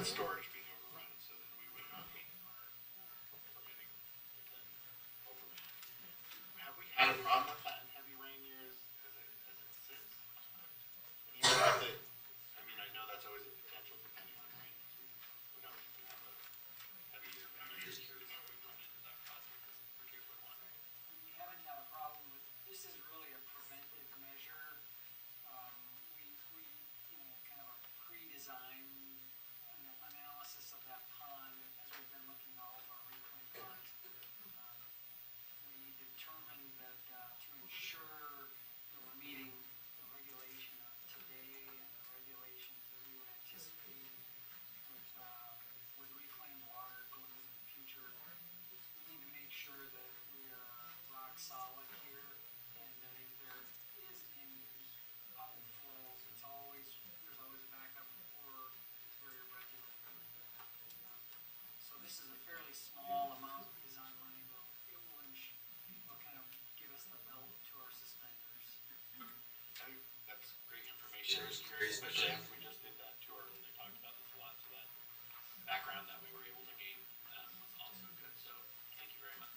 storage being overrun, so then we would not be permitting overman. Have we had a problem with that in heavy rain years as it sits? And even with it, I mean, I know that's always a potential depending on rain. Who knows if we have a heavy year, but I'm just curious if we've run into that problem with this particular one. We haven't had a problem, but this is really a preventive measure. Kind of a pre-design analysis of that pond as we've been looking at all of our reclaimed ponds. We determined that to ensure that we're meeting the regulation of today and the regulations that we would anticipate with reclaimed water going into the future, we need to make sure that we are rock solid here, and that if there is any outflows, there's always a backup, or it's very irregular. So this is a fairly small amount of design money, but it will kind of give us the belt to our suspenders. I think that's great information. I was curious, especially after we just did that tour and they talked about this a lot, so that background that we were able to gain was also good. So thank you very much.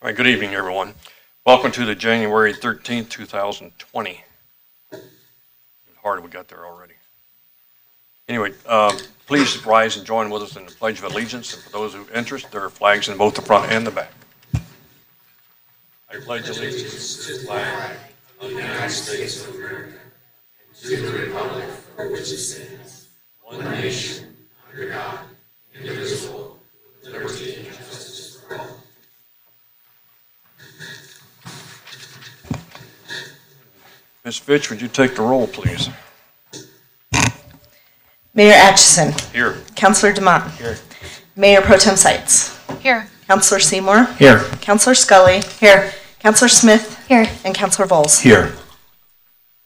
All right, good evening, everyone. Welcome to the January 13th, 2020. Hard we got there already. Anyway, please rise and join with us in the Pledge of Allegiance. And for those who have interest, there are flags in both the front and the back. I pledge allegiance to the flag of the United States of America, and to the republic for which it stands, one nation, under God, indivisible, with liberty and justice for all. Ms. Fitch, would you take the roll, please? Mayor Atchison. Here. Councilor DeMont. Here. Mayor Pro Tem Sites. Here. Councilor Seymour. Here. Councilor Scully. Here. Councilor Smith. Here. And Councilor Vols. Here.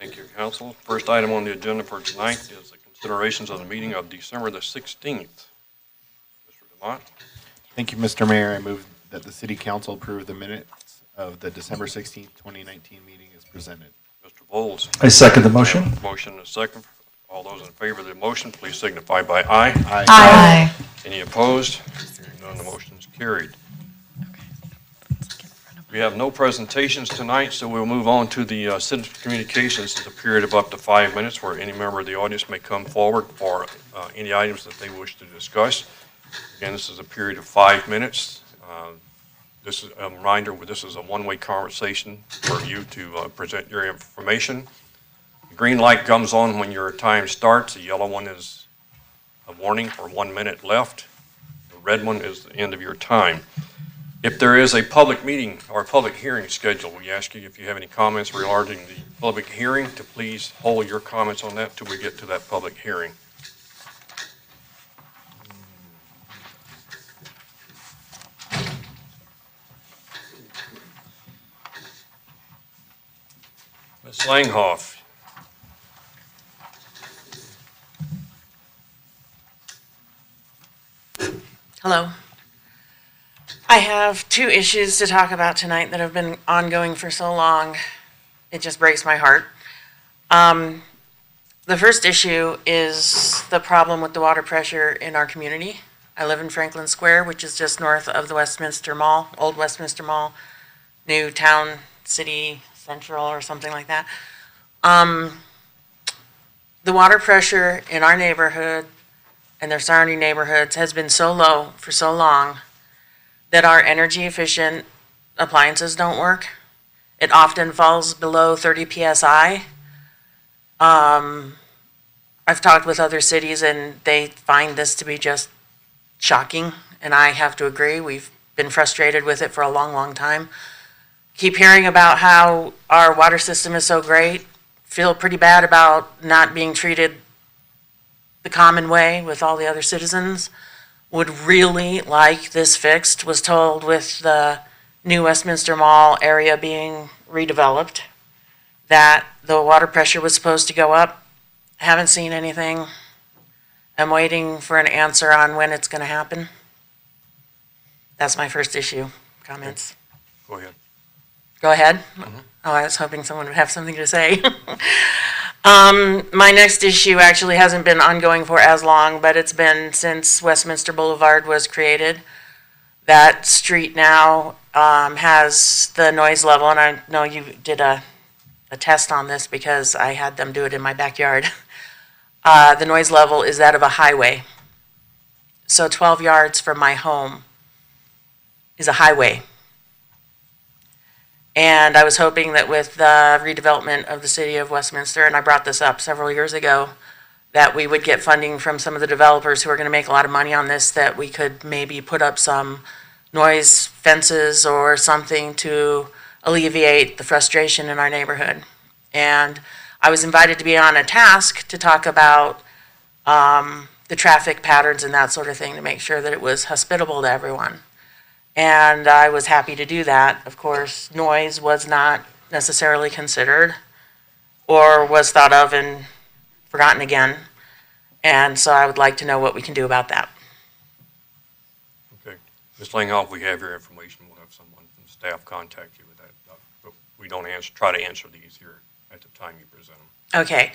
Thank you, Council. First item on the agenda for tonight is the considerations of the meeting of December the 16th. Mr. DeMont. Thank you, Mr. Mayor. I move that the City Council approve the minutes of the December 16th, 2019 meeting as presented. Mr. Vols. I second the motion. Motion and a second. All those in favor of the motion, please signify by aye. Aye. Aye. Any opposed? Hearing none, the motion is carried. We have no presentations tonight, so we'll move on to the citizen communications. It's a period of up to 5 minutes where any member of the audience may come forward for any items that they wish to discuss. Again, this is a period of 5 minutes. This is a reminder, this is a one-way conversation for you to present your information. The green light comes on when your time starts. The yellow one is a warning for 1 minute left. The red one is the end of your time. If there is a public meeting or a public hearing scheduled, we ask you if you have any comments regarding the public hearing to please hold your comments on that till we get to that public hearing. Ms. Langhoff. Hello. I have two issues to talk about tonight that have been ongoing for so long. It just breaks my heart. The first issue is the problem with the water pressure in our community. I live in Franklin Square, which is just north of the Westminster Mall, old Westminster Mall, new town, city central or something like that. The water pressure in our neighborhood and their surrounding neighborhoods has been so low for so long that our energy efficient appliances don't work. It often falls below 30 psi. I've talked with other cities and they find this to be just shocking, and I have to agree. We've been frustrated with it for a long, long time. Keep hearing about how our water system is so great, feel pretty bad about not being treated the common way with all the other citizens. Would really like this fixed. Was told with the new Westminster Mall area being redeveloped that the water pressure was supposed to go up. Haven't seen anything. I'm waiting for an answer on when it's going to happen. That's my first issue. Comments? Go ahead. Go ahead? Oh, I was hoping someone would have something to say. My next issue actually hasn't been ongoing for as long, but it's been since Westminster Boulevard was created. That street now has the noise level, and I know you did a test on this because I had them do it in my backyard. The noise level is that of a highway. So 12 yards from my home is a highway. And I was hoping that with the redevelopment of the city of Westminster, and I brought this up several years ago, that we would get funding from some of the developers who are going to make a lot of money on this, that we could maybe put up some noise fences or something to alleviate the frustration in our neighborhood. And I was invited to be on a task to talk about the traffic patterns and that sort of thing to make sure that it was hospitable to everyone. And I was happy to do that. Of course, noise was not necessarily considered or was thought of and forgotten again. And so I would like to know what we can do about that. Okay. Ms. Langhoff, we have your information. We'll have someone from staff contact you with that. But we don't try to answer these here at the time you present them. Okay.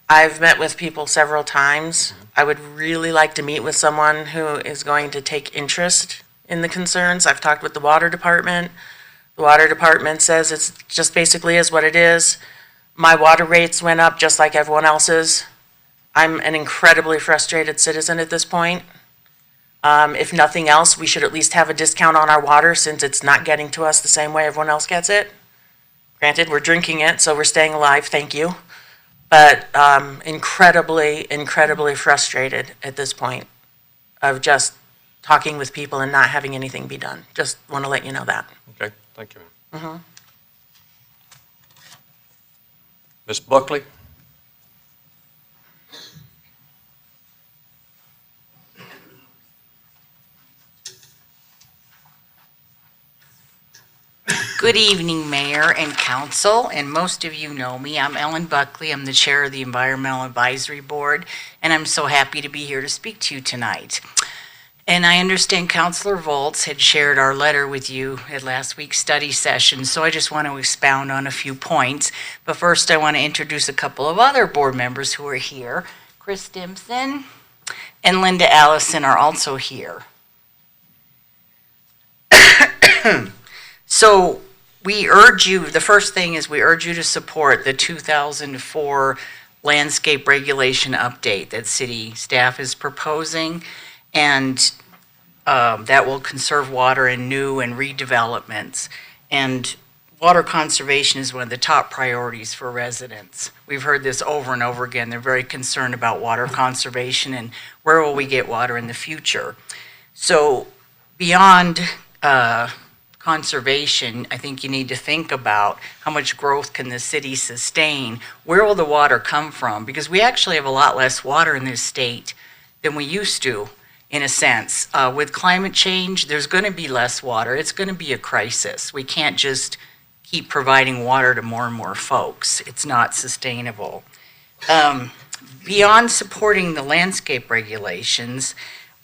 I've met with people several times. I would really like to meet with someone who is going to take interest in the concerns. I've talked with the water department. The water department says it's just basically is what it is. My water rates went up just like everyone else's. I'm an incredibly frustrated citizen at this point. If nothing else, we should at least have a discount on our water since it's not getting to us the same way everyone else gets it. Granted, we're drinking it, so we're staying alive, thank you. But incredibly, incredibly frustrated at this point of just talking with people and not having anything be done. Just want to let you know that. Okay, thank you. Ms. Buckley? Good evening, Mayor and Council, and most of you know me. I'm Ellen Buckley. I'm the Chair of the Environmental Advisory Board, and I'm so happy to be here to speak to you tonight. And I understand Councilor Volz had shared our letter with you at last week's study session, so I just want to expound on a few points. But first, I want to introduce a couple of other board members who are here. Chris Stimson and Linda Allison are also here. So we urge you, the first thing is we urge you to support the 2004 landscape regulation update that city staff is proposing, and that will conserve water in new and redevelopments. And water conservation is one of the top priorities for residents. We've heard this over and over again. They're very concerned about water conservation and where will we get water in the future. So beyond conservation, I think you need to think about how much growth can the city sustain? Where will the water come from? Because we actually have a lot less water in this state than we used to, in a sense. With climate change, there's going to be less water. It's going to be a crisis. We can't just keep providing water to more and more folks. It's not sustainable. Beyond supporting the landscape regulations,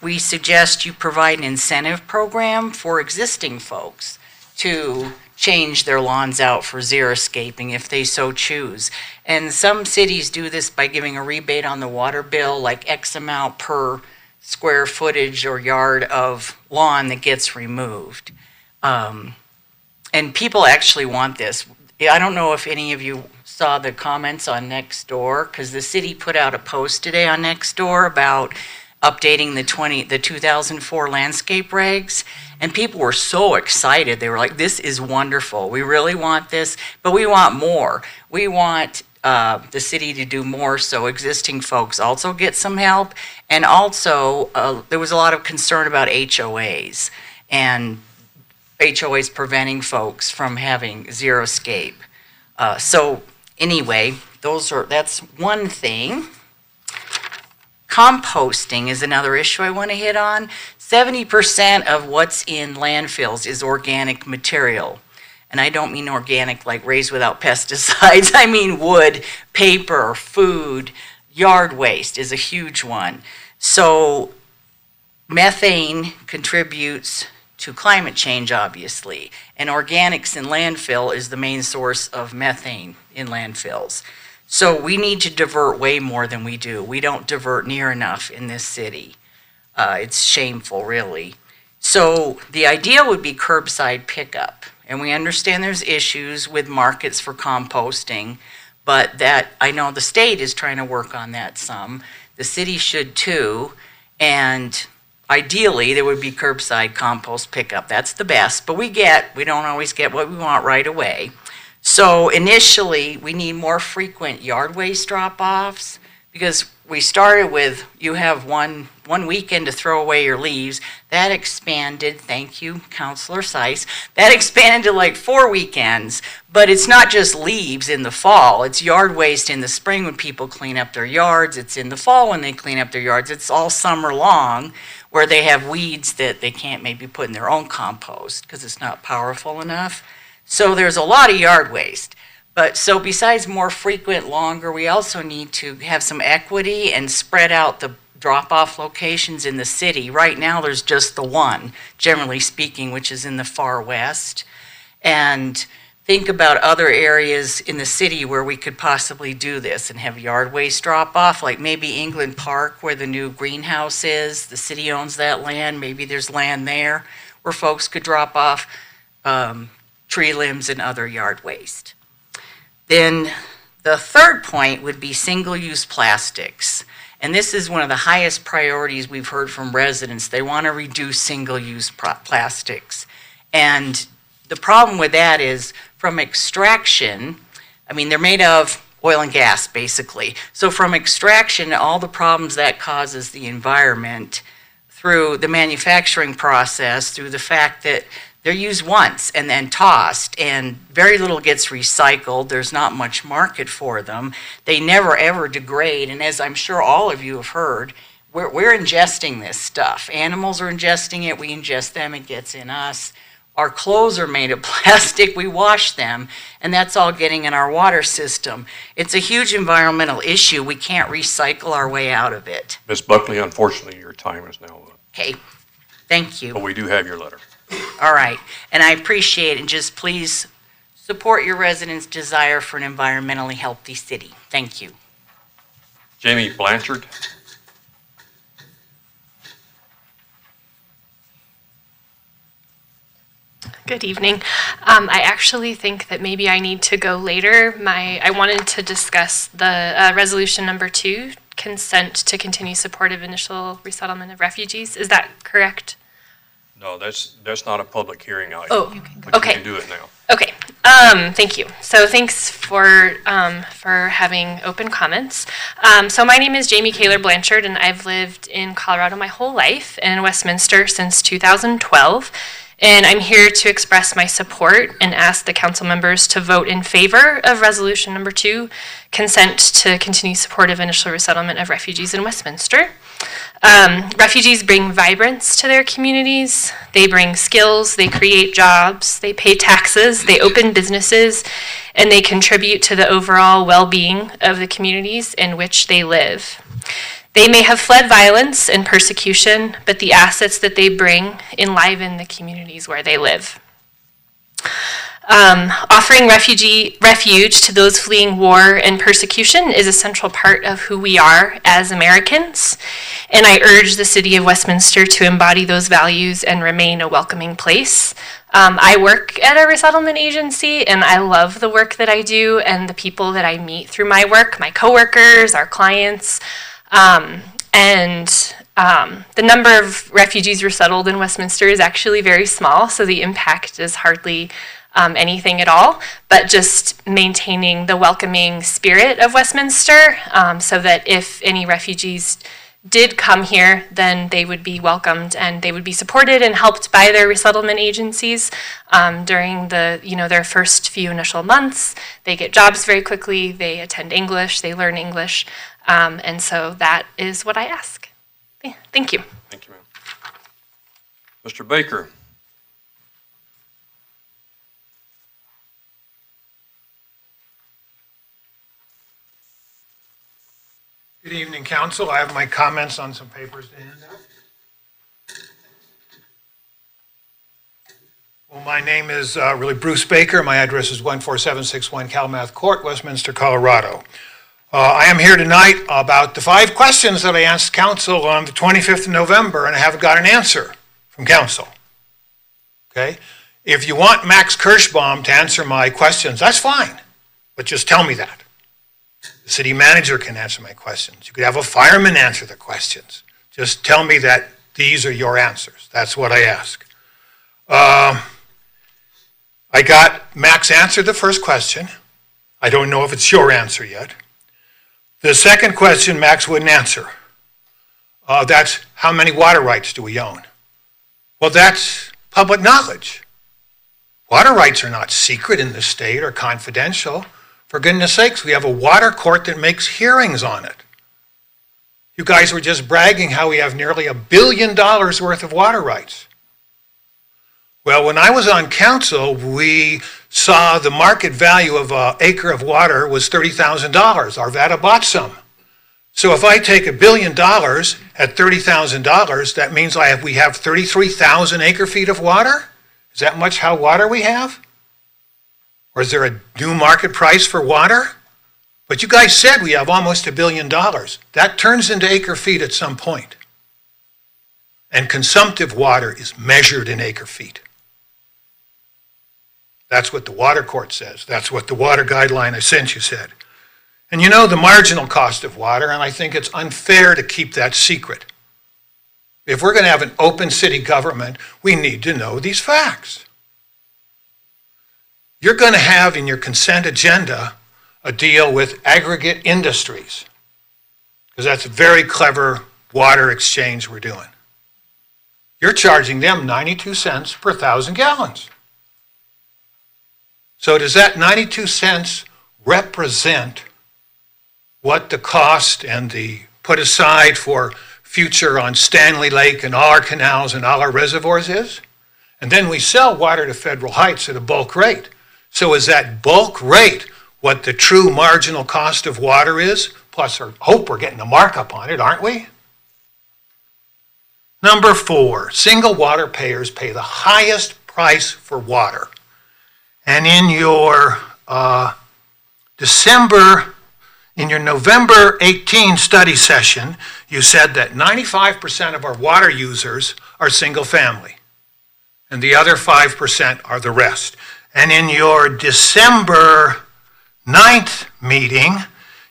we suggest you provide an incentive program for existing folks to change their lawns out for xeriscaping if they so choose. And some cities do this by giving a rebate on the water bill, like X amount per square footage or yard of lawn that gets removed. And people actually want this. I don't know if any of you saw the comments on Nextdoor, because the city put out a post today on Nextdoor about updating the 2004 landscape regs, and people were so excited. They were like, this is wonderful. We really want this, but we want more. We want the city to do more so existing folks also get some help. And also, there was a lot of concern about HOAs, and HOAs preventing folks from having xeriscape. So anyway, that's one thing. Composting is another issue I want to hit on. 70% of what's in landfills is organic material. And I don't mean organic like raised without pesticides. I mean wood, paper, food, yard waste is a huge one. So methane contributes to climate change, obviously, and organics in landfill is the main source of methane in landfills. So we need to divert way more than we do. We don't divert near enough in this city. It's shameful, really. So the idea would be curbside pickup. And we understand there's issues with markets for composting, but that I know the state is trying to work on that some. The city should too. And ideally, there would be curbside compost pickup. That's the best, but we don't always get what we want right away. So initially, we need more frequent yard waste drop-offs, because we started with, you have one weekend to throw away your leaves. That expanded, thank you, Councilor Seiss, that expanded to like 4 weekends. But it's not just leaves in the fall, it's yard waste in the spring when people clean up their yards. It's in the fall when they clean up their yards. It's all summer long where they have weeds that they can't maybe put in their own compost because it's not powerful enough. So there's a lot of yard waste. But so besides more frequent, longer, we also need to have some equity and spread out the drop-off locations in the city. Right now, there's just the one, generally speaking, which is in the far west. And think about other areas in the city where we could possibly do this and have yard waste drop-off, like maybe England Park where the new greenhouse is. The city owns that land. Maybe there's land there where folks could drop off tree limbs and other yard waste. Then the third point would be single-use plastics. And this is one of the highest priorities we've heard from residents. They want to reduce single-use plastics. And the problem with that is from extraction, I mean, they're made of oil and gas, basically. So from extraction, all the problems that causes the environment through the manufacturing process, through the fact that they're used once and then tossed, and very little gets recycled. There's not much market for them. They never, ever degrade, and as I'm sure all of you have heard, we're ingesting this stuff. Animals are ingesting it. We ingest them. It gets in us. Our clothes are made of plastic. We wash them, and that's all getting in our water system. It's a huge environmental issue. We can't recycle our way out of it. Ms. Buckley, unfortunately, your time is now up. Okay, thank you. But we do have your letter. All right, and I appreciate it, and just please support your residents' desire for an environmentally healthy city. Thank you. Jamie Blanchard. Good evening. I actually think that maybe I need to go later. I wanted to discuss the resolution number 2, consent to continue support of initial resettlement of refugees. Is that correct? No, that's not a public hearing item. Oh, But okay. you can do it now. Okay. Thank you. So thanks for having open comments. So my name is Jamie Kaler Blanchard, and I've lived in Colorado my whole life and in Westminster since 2012. And I'm here to express my support and ask the council members to vote in favor of resolution number 2, consent to continue support of initial resettlement of refugees in Westminster. Refugees bring vibrance to their communities. They bring skills, they create jobs, they pay taxes, they open businesses, and they contribute to the overall well-being of the communities in which they live. They may have fled violence and persecution, but the assets that they bring enliven the communities where they live. Offering refuge to those fleeing war and persecution is a central part of who we are as Americans, and I urge the City of Westminster to embody those values and remain a welcoming place. I work at a resettlement agency, and I love the work that I do and the people that I meet through my work, my coworkers, our clients. The number of refugees resettled in Westminster is actually very small, so the impact is hardly anything at all, but just maintaining the welcoming spirit of Westminster so that if any refugees did come here, then they would be welcomed and they would be supported and helped by their resettlement agencies during their first few initial months. They get jobs very quickly, they attend English, they learn English, and so that is what I ask. Thank you. Thank you, ma'am. Mr. Baker. Good evening, Council. I have my comments on some papers to hand out. Well, my name is really Bruce Baker. My address is 14761 Kalamath Court, Westminster, Colorado. I am here tonight about the 5 questions that I asked Council on the 25th of November, and I haven't got an answer from Council. Okay? If you want Max Kirschbaum to answer my questions, that's fine, but just tell me that. The city manager can answer my questions. You could have a fireman answer the questions. Just tell me that these are your answers. That's what I ask. I got Max answer the first question. I don't know if it's your answer yet. The second question Max wouldn't answer. That's how many water rights do we own? Well, that's public knowledge. Water rights are not secret in the state or confidential. For goodness sakes, we have a water court that makes hearings on it. You guys were just bragging how we have nearly $1 billion worth of water rights. Well, when I was on council, we saw the market value of an acre of water was $30,000. Arvada bought some. So if I take $1 billion at $30,000, that means we have 33,000 acre feet of water? Is that much how water we have? Or is there a new market price for water? But you guys said we have almost $1 billion. That turns into acre feet at some point. And consumptive water is measured in acre feet. That's what the water court says. That's what the water guideline I sent you said. And you know the marginal cost of water, and I think it's unfair to keep that secret. If we're going to have an open city government, we need to know these facts. You're going to have in your consent agenda a deal with aggregate industries, because that's a very clever water exchange we're doing. You're charging them 92 cents per 1,000 gallons. So does that 92 cents represent what the cost and the put aside for future on Stanley Lake and all our canals and all our reservoirs is? And then we sell water to Federal Heights at a bulk rate. So is that bulk rate what the true marginal cost of water is? Plus, I hope we're getting a markup on it, aren't we? Number 4, single water payers pay the highest price for water. And in your November 18 study session, you said that 95% of our water users are single family. and the other 5% are the rest. And in your December 9th meeting,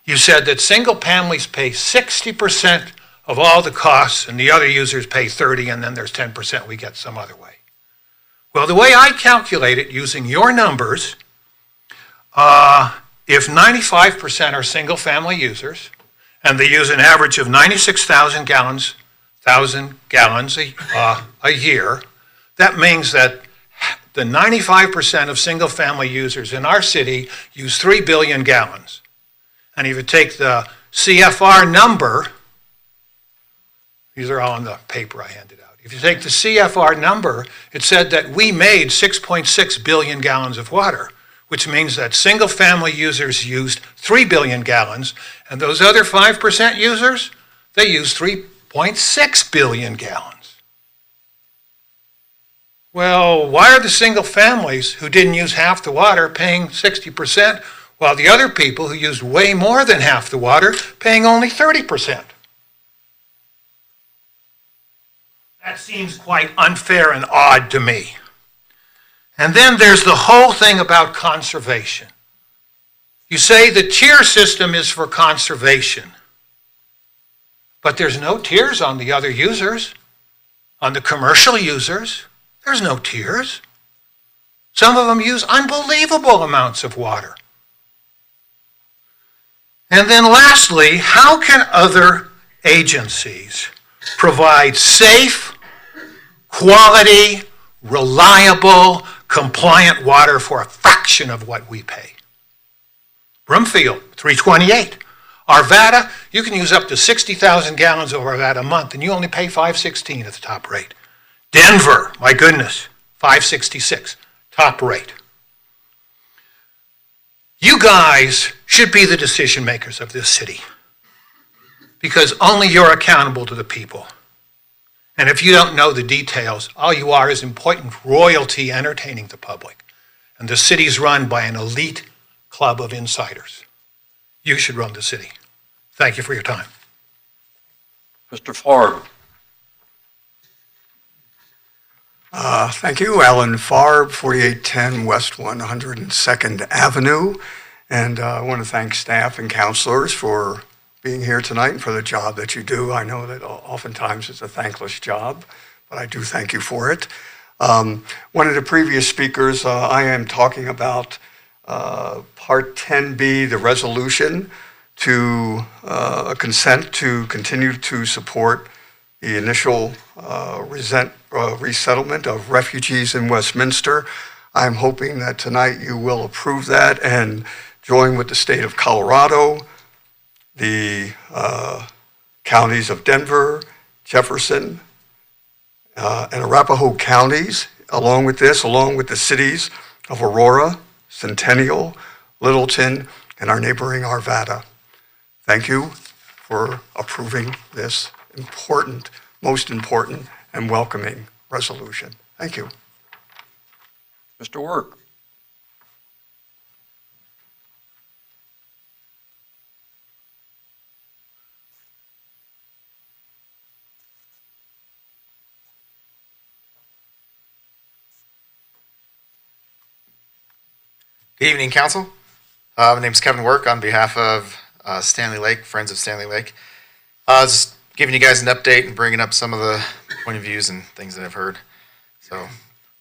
you said that single families pay 60% of all the costs and the other users pay 30, and then there's 10% we get some other way. Well, the way I calculate it using your numbers, if 95% are single family users and they use an average of 96,000 gallons a year, that means that the 95% of single family users in our city use 3 billion gallons. And if you take the CFR number, these are all on the paper I handed out. If you take the CFR number, it said that we made 6.6 billion gallons of water, which means that single family users used 3 billion gallons, and those other 5% users, they used 3.6 billion gallons. Well, why are the single families who didn't use half the water paying 60%, while the other people who used way more than half the water paying only 30%? That seems quite unfair and odd to me. And then there's the whole thing about conservation. You say the tier system is for conservation, but there's no tiers on the other users, on the commercial users. There's no tiers. Some of them use unbelievable amounts of water. And then lastly, how can other agencies provide safe, quality, reliable, compliant water for a fraction of what we pay? Broomfield, $3.28. Arvada, you can use up to 60,000 gallons of Arvada a month, and you only pay $5.16 at the top rate. Denver, my goodness, $5.66, top rate. You guys should be the decision makers of this city, because only you're accountable to the people. And if you don't know the details, all you are is important royalty entertaining the public. And the city's run by an elite club of insiders. You should run the city. Thank you for your time. Mr. Farb. Thank you, Alan Farb, 4810 West 102nd Avenue. And I want to thank staff and counselors for being here tonight and for the job that you do. I know that oftentimes it's a thankless job, but I do thank you for it. One of the previous speakers, I am talking about Part 10B, the resolution to consent to continue to support the initial resettlement of refugees in Westminster. I'm hoping that tonight you will approve that and join with the state of Colorado, the counties of Denver, Jefferson, and Arapahoe counties, along with the cities of Aurora, Centennial, Littleton, and our neighboring Arvada. Thank you for approving this important, most important, and welcoming resolution. Thank you. Mr. Work. Good evening, Council. My name is Kevin Work on behalf of Stanley Lake, Friends of Stanley Lake. Just giving you guys an update and bringing up some of the point of views and things that I've heard. So,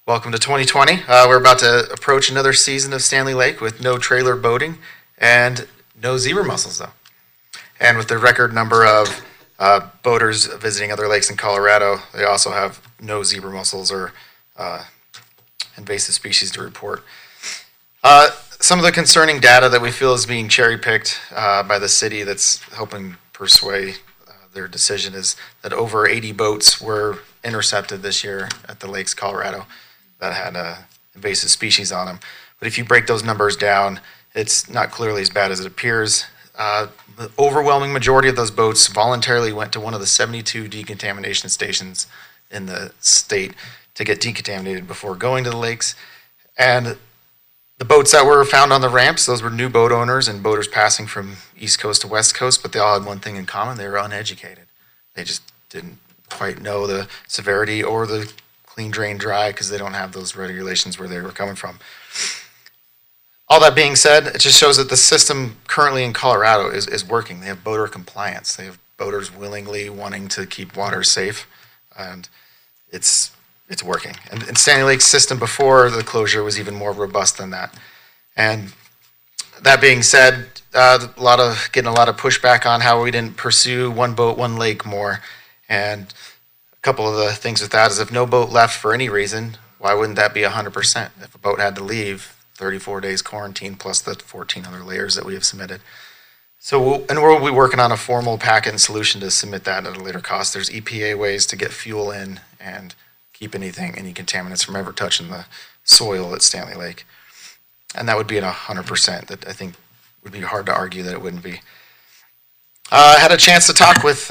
welcome to 2020. We're about to approach another season of Stanley Lake with no trailer boating and no zebra mussels, though. And with the record number of boaters visiting other lakes in Colorado, they also have no zebra mussels or invasive species to report. Some of the concerning data that we feel is being cherry-picked by the city that's helping persuade their decision is that over 80 boats were intercepted this year at the lakes Colorado that had invasive species on them. But if you break those numbers down, it's not clearly as bad as it appears. The overwhelming majority of those boats voluntarily went to one of the 72 decontamination stations in the state to get decontaminated before going to the lakes. And the boats that were found on the ramps, those were new boat owners and boaters passing from East Coast to West Coast, but they all had one thing in common: they were uneducated. They just didn't quite know the severity or the clean, drain, dry, because they don't have those regulations where they were coming from. All that being said, it just shows that the system currently in Colorado is working. They have boater compliance. They have boaters willingly wanting to keep water safe, and it's working. And Stanley Lake's system before the closure was even more robust than that. And that being said, getting a lot of pushback on how we didn't pursue one boat, one lake more. And a couple of the things with that is if no boat left for any reason, why wouldn't that be 100%? If a boat had to leave, 34 days quarantine plus the 14 other layers that we have submitted. So we'll be working on a formal packet and solution to submit that at a later cost. There's EPA ways to get fuel in and keep any contaminants from ever touching the soil at Stanley Lake. And that would be at 100%. That I think would be hard to argue that it wouldn't be. I had a chance to talk with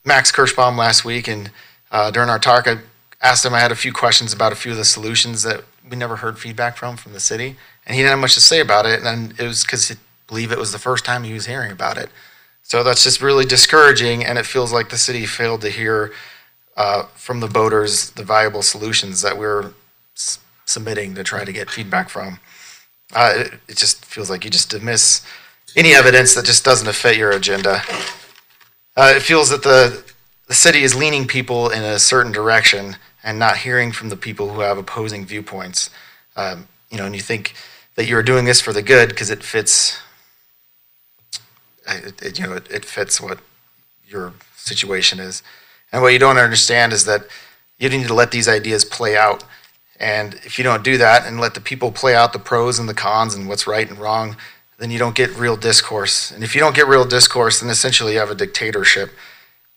Max Kirschbaum last week, and during our talk, I asked him, I had a few questions about a few of the solutions that we never heard feedback from the city, and he didn't have much to say about it, and it was because I believe it was the first time he was hearing about it. So that's just really discouraging, and it feels like the city failed to hear from the boaters the viable solutions that we're submitting to try to get feedback from. It just feels like you just dismiss any evidence that just doesn't fit your agenda. It feels that the city is leaning people in a certain direction and not hearing from the people who have opposing viewpoints. And you think that you're doing this for the good because it fits. It fits what your situation is. And what you don't understand is that you need to let these ideas play out. And if you don't do that and let the people play out the pros and the cons and what's right and wrong, then you don't get real discourse. And if you don't get real discourse, then essentially you have a dictatorship.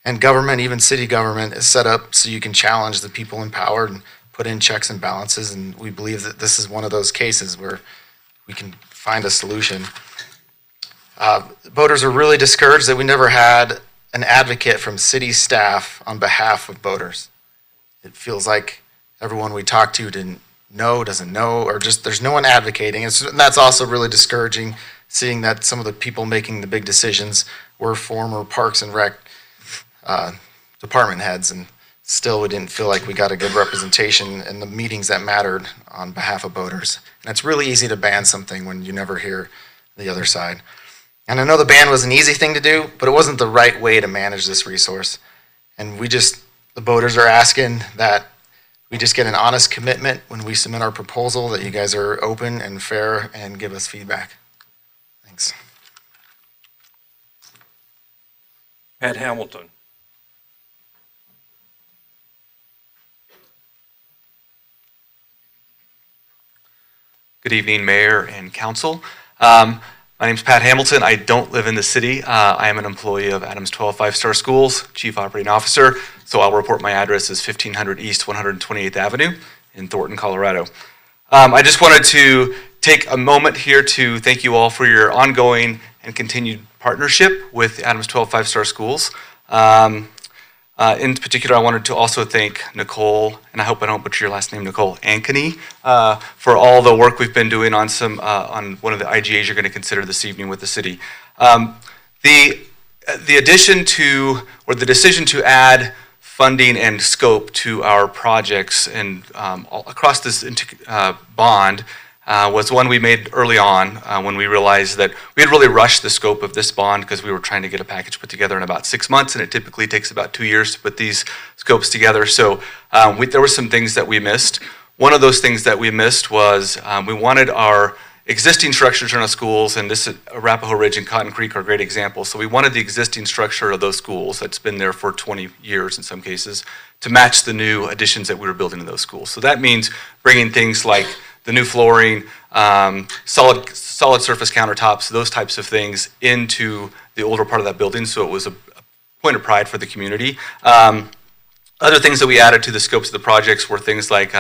And government, even city government, is set up so you can challenge the people in power and put in checks and balances. And we believe that this is one of those cases where we can find a solution. Boaters are really discouraged that we never had an advocate from city staff on behalf of boaters. It feels like everyone we talk to doesn't know, or just there's no one advocating. And that's also really discouraging, seeing that some of the people making the big decisions were former Parks and Rec department heads, and still we didn't feel like we got a good representation in the meetings that mattered on behalf of boaters. And it's really easy to ban something when you never hear the other side. And I know the ban was an easy thing to do, but it wasn't the right way to manage this resource. And the boaters are asking that we just get an honest commitment when we submit our proposal that you guys are open and fair and give us feedback. Thanks. Pat Hamilton. Good evening, Mayor and Council. My name's Pat Hamilton. I don't live in the city. I am an employee of Adams 12 5-star schools, Chief Operating Officer. So I'll report my address is 1500 East 128th Avenue in Thornton, Colorado. I just wanted to take a moment here to thank you all for your ongoing and continued partnership with Adams 12 5-star schools. In particular, I wanted to also thank Nicole, and I hope I don't butcher your last name, Nicole Ankeny, for all the work we've been doing on on one of the IGAs you're going to consider this evening with the city. The addition to, or the decision to add funding and scope to our projects and across this bond was one we made early on when we realized that we had really rushed the scope of this bond because we were trying to get a package put together in about 6 months, and it typically takes about 2 years to put these scopes together. So there were some things that we missed. One of those things that we missed was we wanted our existing structures in our schools, and this Arapahoe Ridge and Cotton Creek are great examples. So we wanted the existing structure of those schools that's been there for 20 years in some cases to match the new additions that we were building in those schools. So that means bringing things like the new flooring, solid surface countertops, those types of things into the older part of that building, so it was a point of pride for the community. Other things that we added to the scopes of the projects were things like,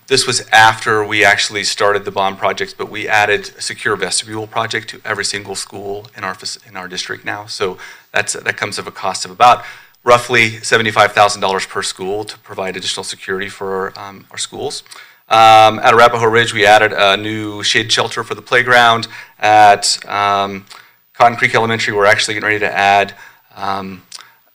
this was after we actually started the bond projects, but we added a secure vestibule project to every single school in our district now. So that comes at a cost of about roughly $75,000 per school to provide additional security for our schools. At Arapahoe Ridge, we added a new shade shelter for the playground. At Cotton Creek Elementary, we're actually getting ready to add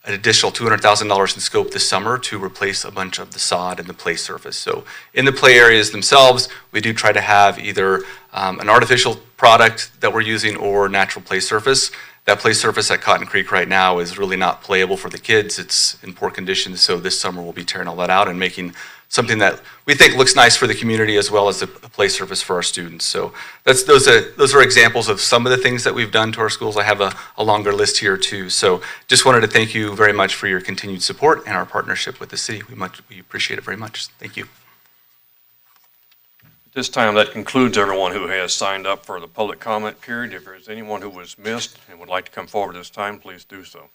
an additional $200,000 in scope this summer to replace a bunch of the sod and the play surface. So in the play areas themselves, we do try to have either an artificial product that we're using or natural play surface. That play surface at Cotton Creek right now is really not playable for the kids. It's in poor condition, so this summer we'll be tearing all that out and making something that we think looks nice for the community as well as a play surface for our students. So those are examples of some of the things that we've done to our schools. I have a longer list here too. So just wanted to thank you very much for your continued support and our partnership with the city. We appreciate it very much. Thank you. At this time, that concludes everyone who has signed up for the public comment period. If there's anyone who was missed and would like to come forward this time, please do so.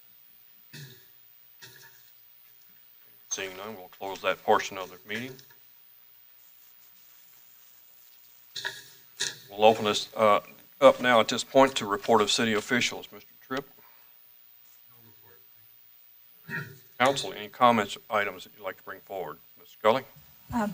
Seeing none, we'll close that portion of the meeting. We'll open this up now at this point to report of city officials. Mr. Tripp? Council, any comments, items that you'd like to bring forward? Ms. Scully?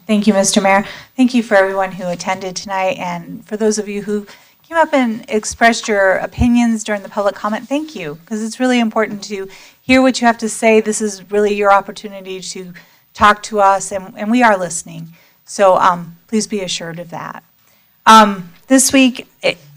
Thank you, Mr. Mayor. Thank you for everyone who attended tonight, and for those of you who came up and expressed your opinions during the public comment, thank you, because it's really important to hear what you have to say. This is really your opportunity to talk to us, and we are listening. So please be assured of that. This week,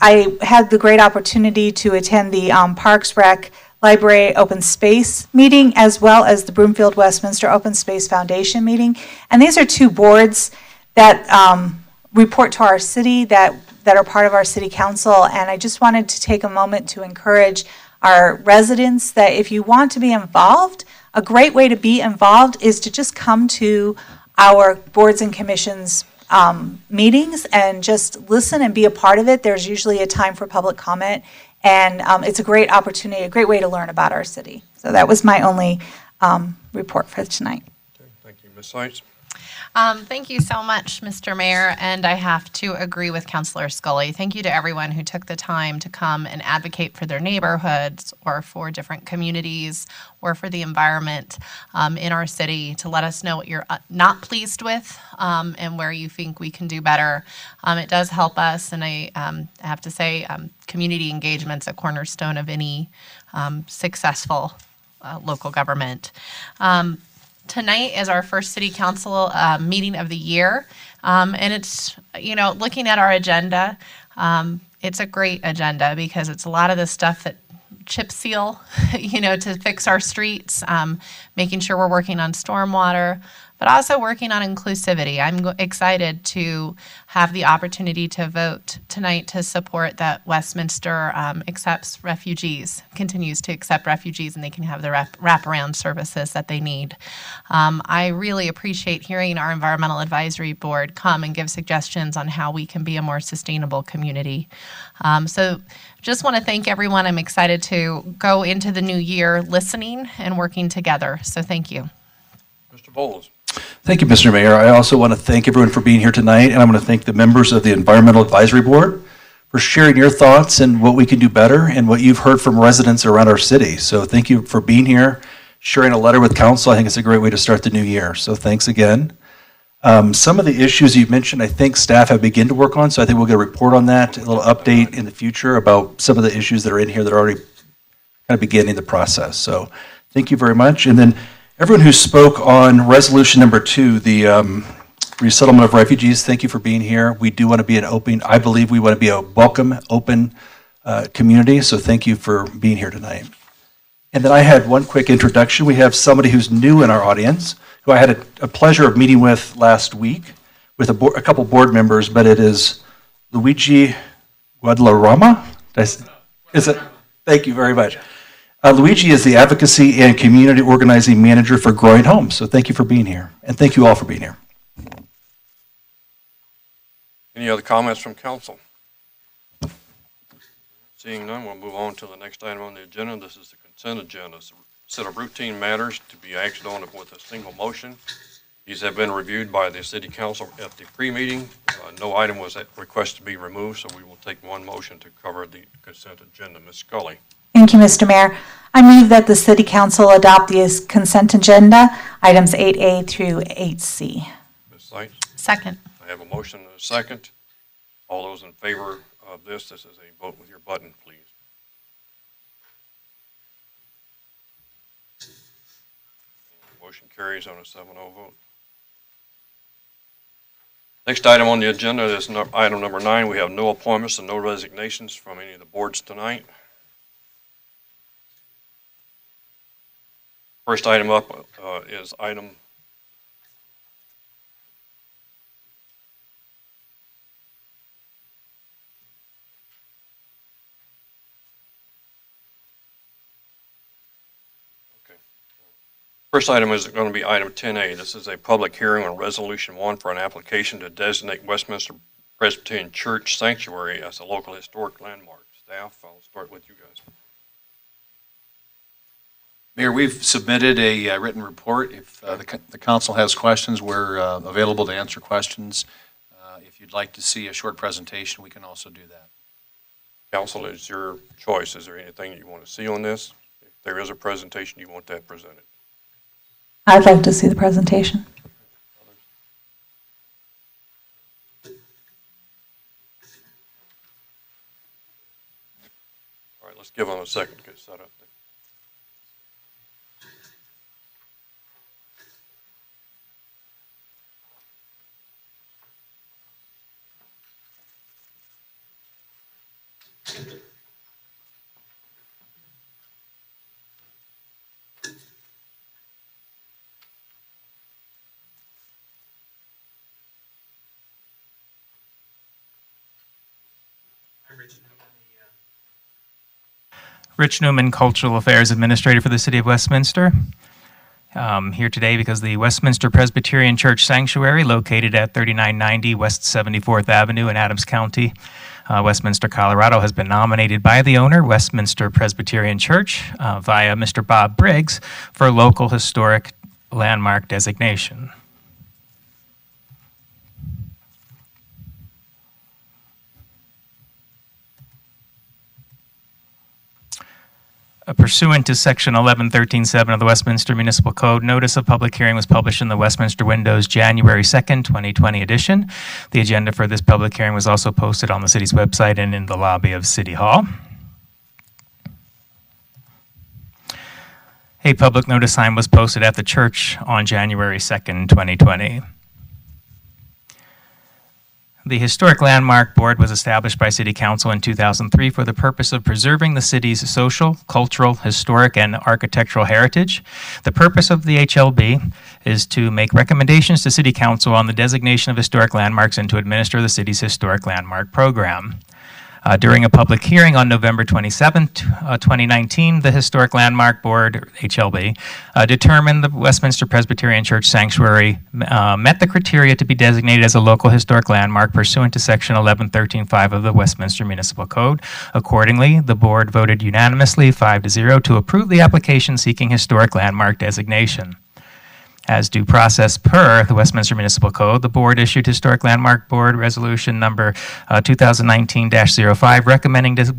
I had the great opportunity to attend the Parks Rec Library Open Space meeting, as well as the Broomfield Westminster Open Space Foundation meeting. And these are two boards that report to our city, that are part of our city council. And I just wanted to take a moment to encourage our residents that if you want to be involved, a great way to be involved is to just come to our boards and commissions meetings and just listen and be a part of it. There's usually a time for public comment. And it's a great opportunity, a great way to learn about our city. So that was my only report for tonight. Okay, thank you. Ms. Seitz? Thank you so much, Mr. Mayor, and I have to agree with Councilor Scully. Thank you to everyone who took the time to come and advocate for their neighborhoods or for different communities or for the environment in our city, to let us know what you're not pleased with and where you think we can do better. It does help us, and I have to say community engagement's a cornerstone of any successful local government. Tonight is our first city council meeting of the year, and it's, looking at our agenda, it's a great agenda because it's a lot of the stuff that chip seal, to fix our streets, making sure we're working on stormwater, but also working on inclusivity. I'm excited to have the opportunity to vote tonight to support that Westminster accepts refugees, continues to accept refugees, and they can have the wraparound services that they need. I really appreciate hearing our Environmental Advisory Board come and give suggestions on how we can be a more sustainable community. So just want to thank everyone. I'm excited to go into the new year listening and working together. So thank you. Mr. Bowles? Thank you, Mr. Mayor. I also want to thank everyone for being here tonight, and I want to thank the members of the Environmental Advisory Board for sharing your thoughts and what we can do better and what you've heard from residents around our city. So thank you for being here, sharing a letter with council. I think it's a great way to start the new year. So thanks again. Some of the issues you've mentioned, I think staff have begun to work on, so I think we'll get a report on that, a little update in the future about some of the issues that are in here that are already kind of beginning the process. So thank you very much. And then everyone who spoke on resolution number 2, the resettlement of refugees, thank you for being here. We do want to be I believe we want to be a welcome, open community, so thank you for being here tonight. And then I had one quick introduction. We have somebody who's new in our audience, who I had a pleasure of meeting with last week with a couple board members, but it is Luigi Guadalarama. Is it? Thank you very much. Luigi is the Advocacy and Community Organizing Manager for Growing Homes. So thank you for being here, and thank you all for being here. Any other comments from council? Seeing none, we'll move on to the next item on the agenda. This is the consent agenda. It's a set of routine matters to be acted on with a single motion. These have been reviewed by the city council at the pre-meeting. No item was requested to be removed, so we will take one motion to cover the consent agenda. Ms. Scully. Thank you, Mr. Mayor. I move that the City Council adopt the consent agenda, items 8A through 8C. Ms. Seitz? Second. I have a motion and a second. All those in favor of this is a vote with your button, please. Motion carries on a 7-0 vote. Next item on the agenda is item number 9. We have no appointments and no resignations from any of the boards tonight. First item up is item First item is going to be item 10A. This is a public hearing on Resolution 1 for an application to designate Westminster Presbyterian Church Sanctuary as a local historic landmark. Staff, I'll start with you guys. Mayor, we've submitted a written report. If the council has questions, we're available to answer questions. If you'd like to see a short presentation, we can also do that. Council, it's your choice. Is there anything you want to see on this? If there is a presentation, you want that presented? I'd like to see the presentation. All right, let's give them a second to get set up. Rich Newman, Cultural Affairs Administrator for the City of Westminster. Here today because the Westminster Presbyterian Church Sanctuary, located at 3990 West 74th Avenue in Adams County, Westminster, Colorado, has been nominated by the owner, Westminster Presbyterian Church, via Mr. Bob Briggs, for local historic landmark designation. Pursuant to Section 1113.7 of the Westminster Municipal Code, notice of public hearing was published in the Westminster Windows January 2nd, 2020 edition. The agenda for this public hearing was also posted on the city's website and in the lobby of City Hall. A public notice sign was posted at the church on January 2nd, 2020. The Historic Landmark Board was established by City Council in 2003 for the purpose of preserving the city's social, cultural, historic, and architectural heritage. The purpose of the HLB is to make recommendations to City Council on the designation of historic landmarks and to administer the city's historic landmark program. During a public hearing on November 27, 2019, the Historic Landmark Board, HLB, determined the Westminster Presbyterian Church Sanctuary met the criteria to be designated as a local historic landmark pursuant to Section 1113.5 of the Westminster Municipal Code. Accordingly, the board voted unanimously 5-0 to approve the application seeking historic landmark designation. As due process per the Westminster Municipal Code, the board issued Historic Landmark Board Resolution number 2019-05 recommending to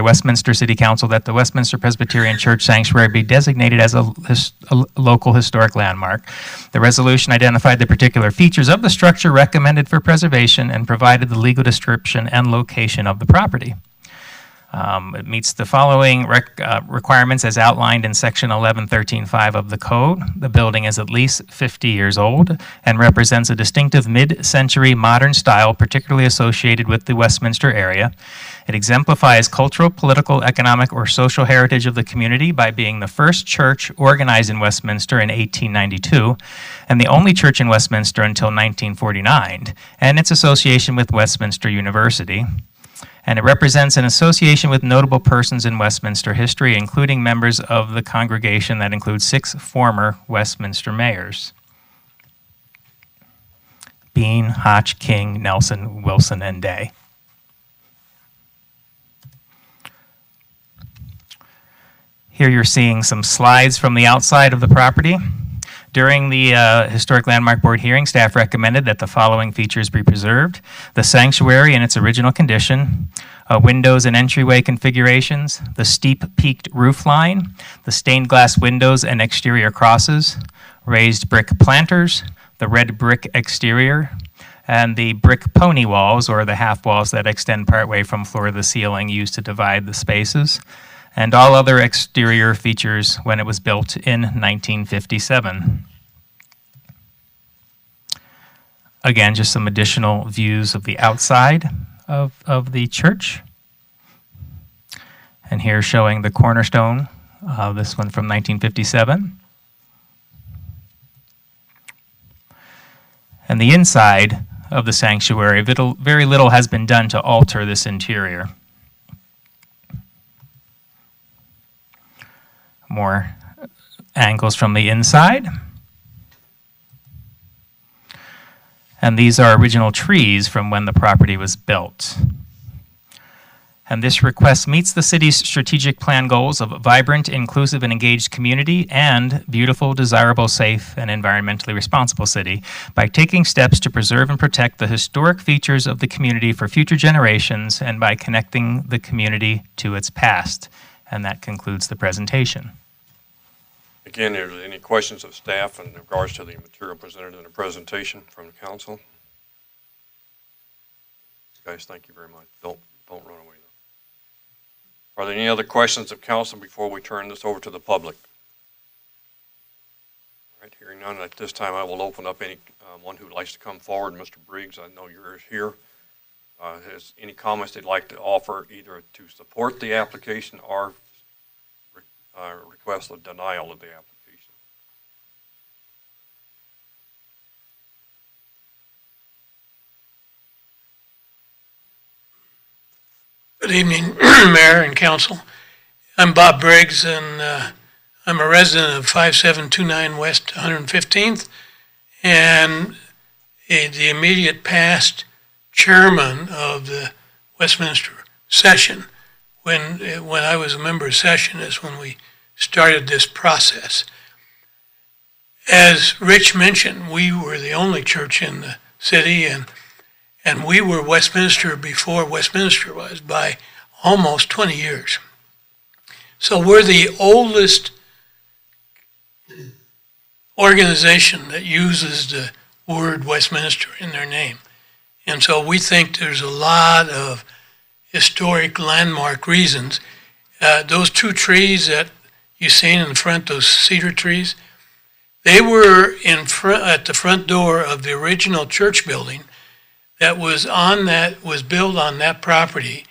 Westminster City Council that the Westminster Presbyterian Church Sanctuary be designated as a local historic landmark. The resolution identified the particular features of the structure recommended for preservation and provided the legal description and location of the property. It meets the following requirements as outlined in Section 1113.5 of the Code. The building is at least 50 years old and represents a distinctive mid-century modern style particularly associated with the Westminster area. It exemplifies cultural, political, economic, or social heritage of the community by being the first church organized in Westminster in 1892 and the only church in Westminster until 1949, and its association with Westminster University. And it represents an association with notable persons in Westminster history, including members of the congregation that includes 6 former Westminster mayors: Bean, Hotch, King, Nelson, Wilson, and Day. Here you're seeing some slides from the outside of the property. During the Historic Landmark Board hearing, staff recommended that the following features be preserved: the sanctuary in its original condition, windows and entryway configurations, the steep peaked roof line, the stained glass windows and exterior crosses, raised brick planters, the red brick exterior, and the brick pony walls, or the half walls that extend partway from floor to the ceiling used to divide the spaces. and all other exterior features when it was built in 1957. Again, just some additional views of the outside of the church. And here showing the cornerstone, this one from 1957. And the inside of the sanctuary, very little has been done to alter this interior. More angles from the inside. And these are original trees from when the property was built. And this request meets the city's strategic plan goals of a vibrant, inclusive, and engaged community and beautiful, desirable, safe, and environmentally responsible city by taking steps to preserve and protect the historic features of the community for future generations and by connecting the community to its past. And that concludes the presentation. Again, are there any questions of staff in regards to the material presented in the presentation from the council? Guys, thank you very much. Don't run away though. Are there any other questions of council before we turn this over to the public? All right, hearing none, at this time I will open up any one who would like to come forward. Mr. Briggs, I know you're here. Has any comments they'd like to offer either to support the application or request a denial of the application? Good evening, Mayor and Council. I'm Bob Briggs, and I'm a resident of 5729 West 115th, and the immediate past chairman of the Westminster session. When I was a member of session is when we started this process. As Rich mentioned, we were the only church in the city, and we were Westminster before Westminster was by almost 20 years. So we're the oldest organization that uses the word Westminster in their name. And so we think there's a lot of historic landmark reasons. Those two trees that you've seen in the front, those cedar trees, they were at the front door of the original church building that was built on that property,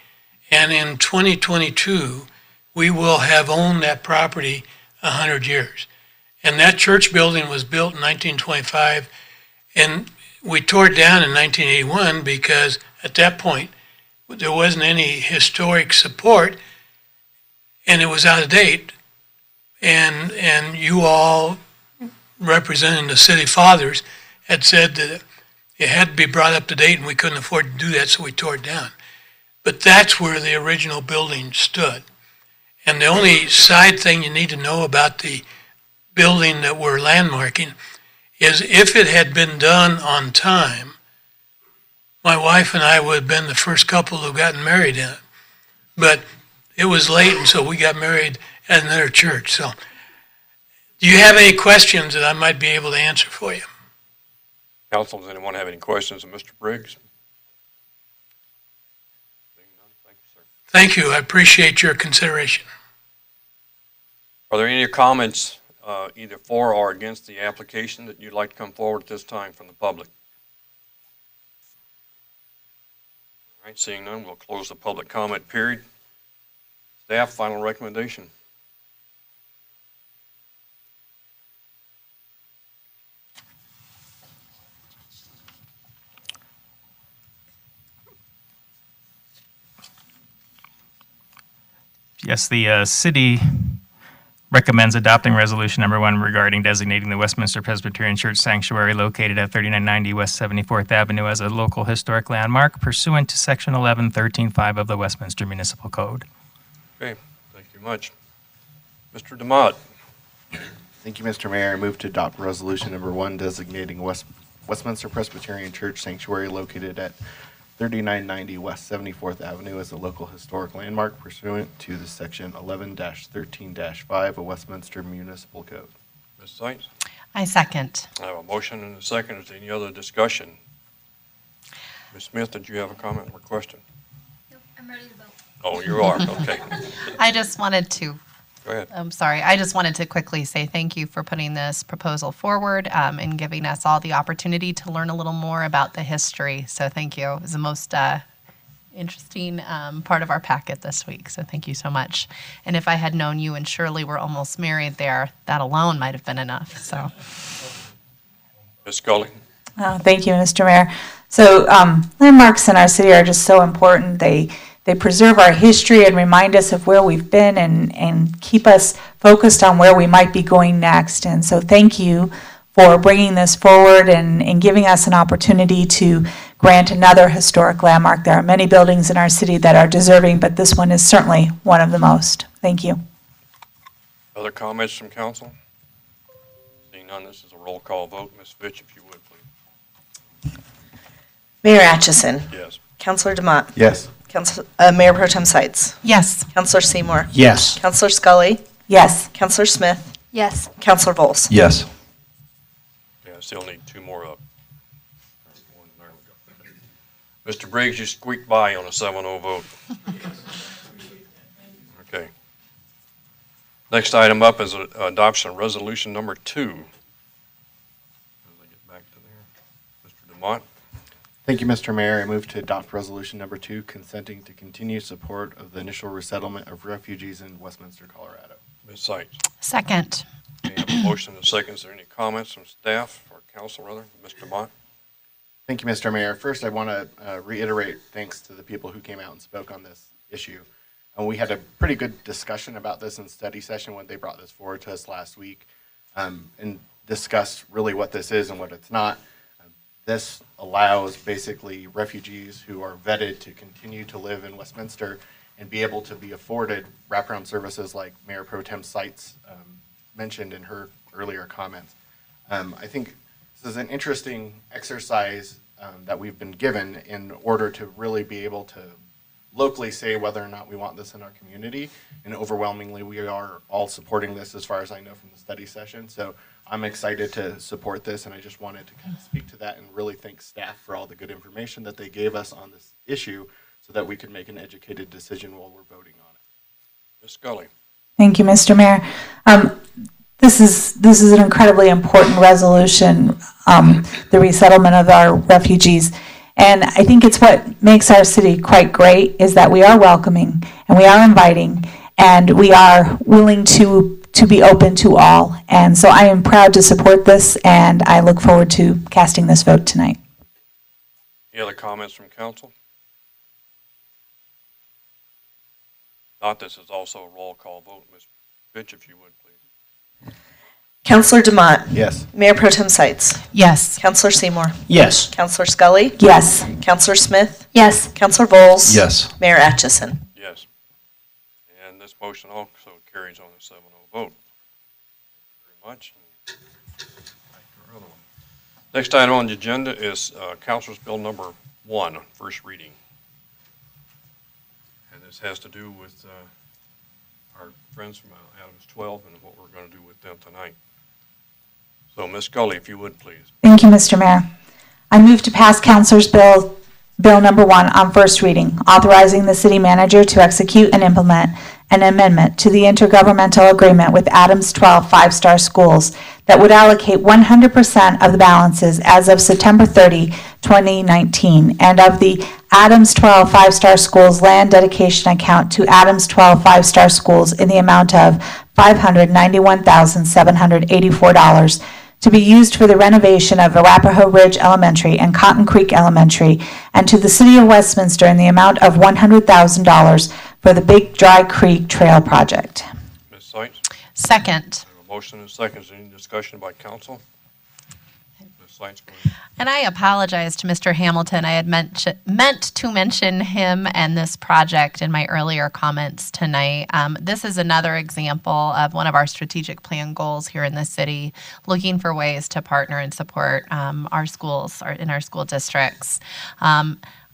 and in 2022 we will have owned that property 100 years. And that church building was built in 1925, and we tore it down in 1981 because at that point there wasn't any historic support, and it was out of date. And you all, representing the city fathers, had said that it had to be brought up to date, and we couldn't afford to do that, so we tore it down. But that's where the original building stood. And the only side thing you need to know about the building that we're landmarking is if it had been done on time, my wife and I would have been the first couple who gotten married in it. But it was late, and so we got married at another church. So do you have any questions that I might be able to answer for you? Council, does anyone have any questions of Mr. Briggs? Thank you, sir. Thank you. I appreciate your consideration. Are there any comments either for or against the application that you'd like to come forward at this time from the public? All right, seeing none, we'll close the public comment period. Staff, final recommendation. Yes, the city recommends adopting resolution number 1 regarding designating the Westminster Presbyterian Church Sanctuary located at 3990 West 74th Avenue as a local historic landmark pursuant to Section 11-13-5 of the Westminster Municipal Code. Okay, thank you much. Mr. DeMott. Thank you, Mr. Mayor. I move to adopt resolution number 1 designating Westminster Presbyterian Church Sanctuary located at 3990 West 74th Avenue as a local historic landmark pursuant to the Section 11-13-5 of Westminster Municipal Code. Ms. Seitz? I second. I have a motion and a second. Is there any other discussion? Ms. Smith, did you have a comment or question? I'm ready to vote. Oh, you are, okay. I just wanted to, Go ahead. I'm sorry, I just wanted to quickly say thank you for putting this proposal forward and giving us all the opportunity to learn a little more about the history. So thank you. It was the most interesting part of our packet this week. So thank you so much. And if I had known you and Shirley were almost married there, that alone might have been enough. So. Ms. Scully? Thank you, Mr. Mayor. So landmarks in our city are just so important. They preserve our history and remind us of where we've been and keep us focused on where we might be going next. And so thank you for bringing this forward and giving us an opportunity to grant another historic landmark. There are many buildings in our city that are deserving, but this one is certainly one of the most. Thank you. Other comments from council? Seeing none, this is a roll call vote. Ms. Fitch, if you would, please. Mayor Atchison. Yes. Councilor Demott. Yes. Mayor Pro Tem Sights. Yes. Councilor Seymour. Yes. Councilor Scully. Yes. Councilor Smith. Yes. Councilor Bowles. Yes. Yeah, I still need two more up. There we go. Mr. Briggs, you squeaked by on a 7-0 vote. Okay. Next item up is adoption of resolution number 2. As I get back to there. Mr. Demott? Thank you, Mr. Mayor. I move to adopt resolution number 2, consenting to continued support of the initial resettlement of refugees in Westminster, Colorado. Ms. Sights? Second. Okay, I have a motion and a second. Is there any comments from staff or council, rather? Mr. Demott? Thank you, Mr. Mayor. First, I want to reiterate thanks to the people who came out and spoke on this issue. And we had a pretty good discussion about this in study session when they brought this forward to us last week and discussed really what this is and what it's not. This allows basically refugees who are vetted to continue to live in Westminster and be able to be afforded wraparound services like Mayor Pro Tem Sights mentioned in her earlier comments. I think this is an interesting exercise that we've been given in order to really be able to locally say whether or not we want this in our community. And overwhelmingly, we are all supporting this as far as I know from the study session. So I'm excited to support this, and I just wanted to kind of speak to that and really thank staff for all the good information that they gave us on this issue so that we could make an educated decision while we're voting on it. Ms. Scully? Thank you, Mr. Mayor. This is an incredibly important resolution, the resettlement of our refugees. And I think it's what makes our city quite great is that we are welcoming and we are inviting and we are willing to be open to all. And so I am proud to support this and I look forward to casting this vote tonight. Any other comments from council? Not, this is also a roll call vote. Ms. Fitch, if you would, please. Councilor Demott. Yes. Mayor Pro Tem Sights. Yes. Councilor Seymour. Yes. Councilor Scully. Yes. Councilor Smith. Yes. Councilor Bowles. Yes. Mayor Atchison. Yes. And this motion also carries on a 7-0 vote. Thank you very much. Back to our other one. Next item on the agenda is Councilor's Bill number 1, first reading. And this has to do with our friends from Adams 12 and what we're going to do with them tonight. So, Ms. Scully, if you would, please. Thank you, Mr. Mayor. I move to pass Councilor's Bill number 1 on first reading, authorizing the city manager to execute and implement an amendment to the intergovernmental agreement with Adams 12 5-star schools that would allocate 100% of the balances as of September 30, 2019, and of the Adams 12 5-star schools land dedication account to Adams 12 5-star schools in the amount of $591,784 to be used for the renovation of Arapahoe Ridge Elementary and Cotton Creek Elementary, and to the City of Westminster in the amount of $100,000 for the Big Dry Creek Trail Project. Ms. Sights? Second. I have a motion and a second. Is there any discussion by council? Ms. Sights, go ahead. And I apologize to Mr. Hamilton. I had meant to mention him and this project in my earlier comments tonight. This is another example of one of our strategic plan goals here in the city, looking for ways to partner and support our schools in our school districts.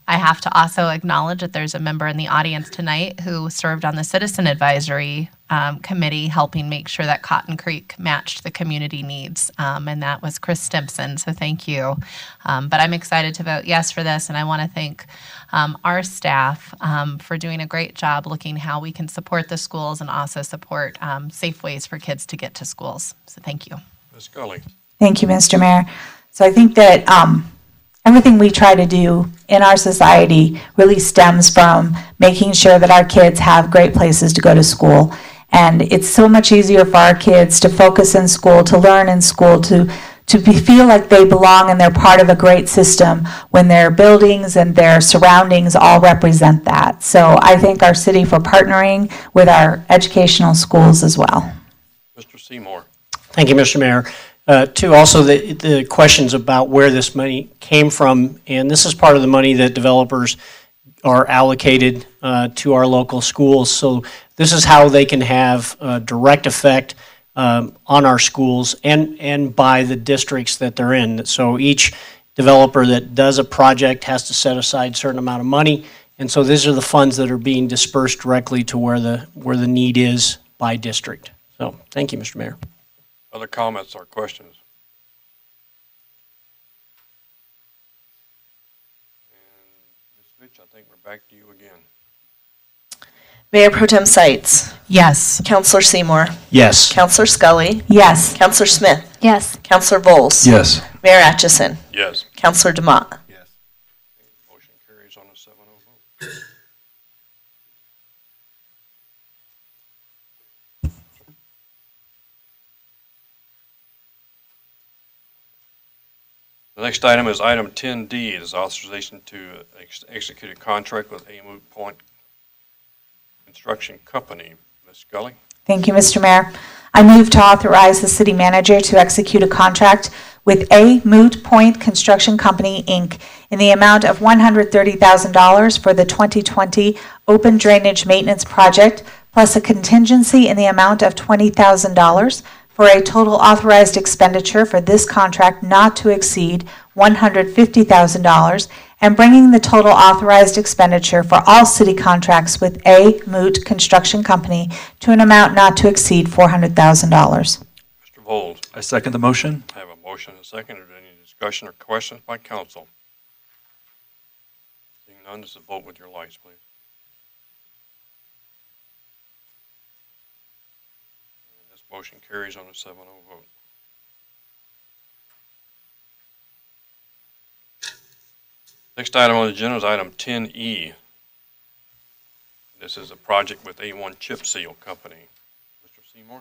I have to also acknowledge that there's a member in the audience tonight who served on the Citizen Advisory Committee, helping make sure that Cotton Creek matched the community needs, and that was Chris Stimpson, so thank you. But I'm excited to vote yes for this, and I want to thank our staff for doing a great job looking how we can support the schools and also support safe ways for kids to get to schools. So thank you. Ms. Scully. Thank you, Mr. Mayor. So I think that everything we try to do in our society really stems from making sure that our kids have great places to go to school. And it's so much easier for our kids to focus in school, to learn in school, to feel like they belong and they're part of a great system when their buildings and their surroundings all represent that. So I thank our city for partnering with our educational schools as well. Mr. Seymour. Thank you, Mr. Mayor. Also the questions about where this money came from, and this is part of the money that developers are allocated to our local schools. So this is how they can have a direct effect on our schools and by the districts that they're in. So each developer that does a project has to set aside a certain amount of money, and so these are the funds that are being dispersed directly to where the need is by district. So thank you, Mr. Mayor. Other comments or questions? And Ms. Fitch, I think we're back to you again. Mayor Pro Tem Sights. Yes. Counselor Seymour. Yes. Counselor Scully. Yes. Counselor Smith. Yes. Counselor Bowles. Yes. Mayor Atchison. Yes. Counselor DeMott. Yes. Motion carries on a 7-0 vote. The next item is item 10D. It is authorization to execute a contract with Amoot Point Construction Company. Ms. Scully. Thank you, Mr. Mayor. I move to authorize the city manager to execute a contract with A Moot Point Construction Company, Inc. in the amount of $130,000 for the 2020 open drainage maintenance project, plus a contingency in the amount of $20,000 for a total authorized expenditure for this contract not to exceed $150,000, and bringing the total authorized expenditure for all city contracts with A Moot Construction Company to an amount not to exceed $400,000. Mr. Bowles. I second the motion. I have a motion and a second. Is there any discussion or questions by council? Seeing none, this is a vote with your lights, please. And this motion carries on a 7-0 vote. Next item on the agenda is item 10E. This is a project with A1 Chip Seal Company. Mr. Seymour?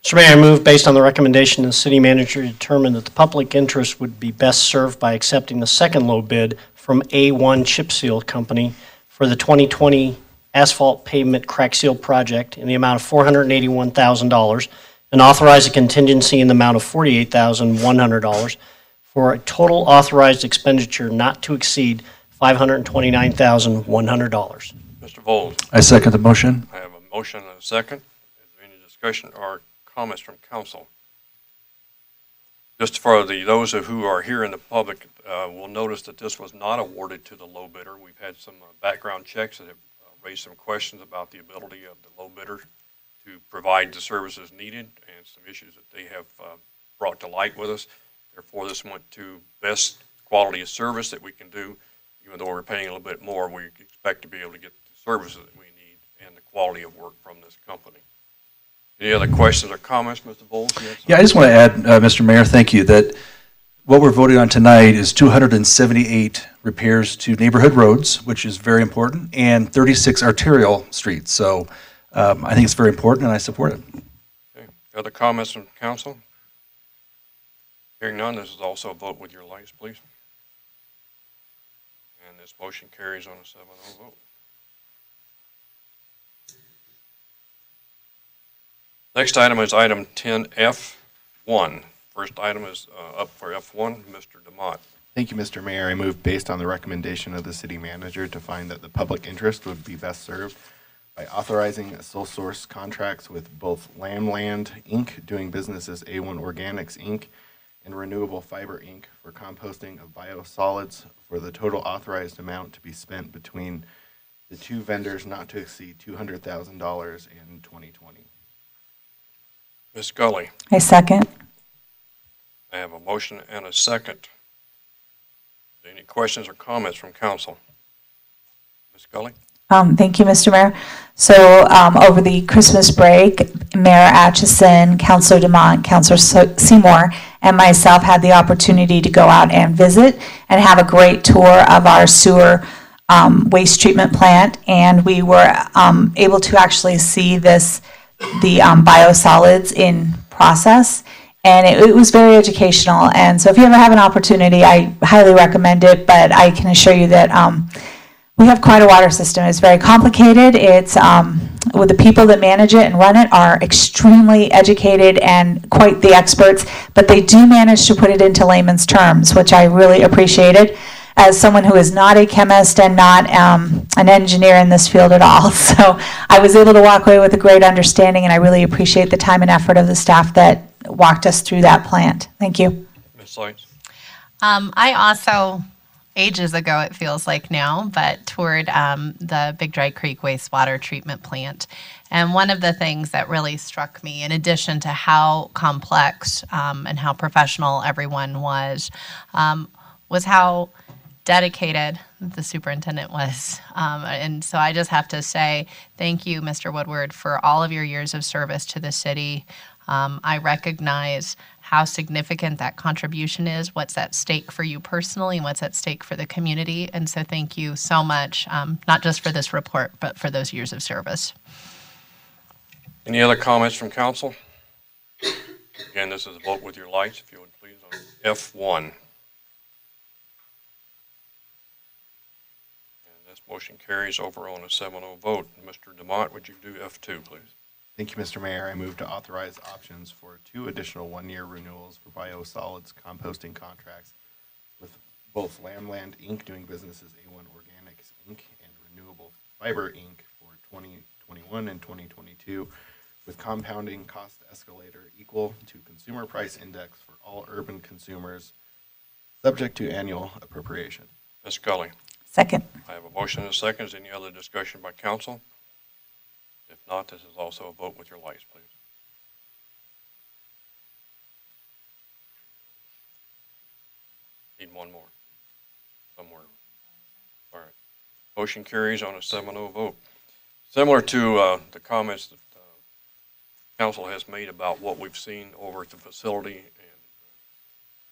Mr. Mayor, I move based on the recommendation of the city manager to determine that the public interest would be best served by accepting the second low bid from A1 Chip Seal Company for the 2020 asphalt pavement crack seal project in the amount of $481,000 and authorize a contingency in the amount of $48,100 for a total authorized expenditure not to exceed $529,100. Mr. Bowles? I second the motion. I have a motion and a second. Is there any discussion or comments from council? Just for those of who are here in the public, will notice that this was not awarded to the low bidder. We've had some background checks that have raised some questions about the ability of the low bidder to provide the services needed and some issues that they have brought to light with us. Therefore, this went to best quality of service that we can do. Even though we're paying a little bit more, we expect to be able to get the services that we need and the quality of work from this company. Any other questions or comments, Mr. Bowles? Yeah, I just want to add, Mr. Mayor, thank you, that what we're voting on tonight is 278 repairs to neighborhood roads, which is very important, and 36 arterial streets. So I think it's very important, and I support it. Okay. Other comments from council? Hearing none, this is also a vote with your lights, please. And this motion carries on a 7-0 vote. Next item is item 10F1. First item is up for F1, Mr. DeMott. Thank you, Mr. Mayor. I move based on the recommendation of the city manager to find that the public interest would be best served by authorizing sole source contracts with both Lamb Land, Inc., doing business as A1 Organics, Inc., and Renewable Fiber Inc. for composting of biosolids for the total authorized amount to be spent between the two vendors not to exceed $200,000 in 2020. Ms. Scully, I second. I have a motion and a second. Any questions or comments from council? Ms. Scully? Thank you, Mr. Mayor. So over the Christmas break, Mayor Atchison, Councilor DeMont, Councilor Seymour, and myself had the opportunity to go out and visit and have a great tour of our sewer waste treatment plant. And we were able to actually see the biosolids in process. And it was very educational. And so if you ever have an opportunity, I highly recommend it. But I can assure you that we have quite a water system. It's very complicated. It's with the people that manage it and run it are extremely educated and quite the experts, but they do manage to put it into layman's terms, which I really appreciated as someone who is not a chemist and not an engineer in this field at all. So I was able to walk away with a great understanding, and I really appreciate the time and effort of the staff that walked us through that plant. Thank you. Ms. Seitz? I also, ages ago it feels like now, but toured the Big Dry Creek wastewater treatment plant. And one of the things that really struck me, in addition to how complex and how professional everyone was how dedicated the superintendent was. And so I just have to say thank you, Mr. Woodward, for all of your years of service to the city. I recognize how significant that contribution is, what's at stake for you personally, and what's at stake for the community. And so thank you so much, not just for this report, but for those years of service. Any other comments from council? Again, this is a vote with your lights, if you would please, on F1. And this motion carries over on a 7-0 vote. Mr. DeMont, would you do F2, please? Thank you, Mr. Mayor. I move to authorize options for 2 additional one-year renewals for biosolids composting contracts with both Lamland Inc. doing business as A1 Organics Inc. and Renewable Fiber Inc. for 2021 and 2022 with compounding cost escalator equal to consumer price index for all urban consumers subject to annual appropriation. Ms. Scully? Second. I have a motion and a second. Is any other discussion by council? If not, this is also a vote with your lights, please. Need one more. Somewhere. All right. Motion carries on a 7-0 vote. Similar to the comments that council has made about what we've seen over at the facility, and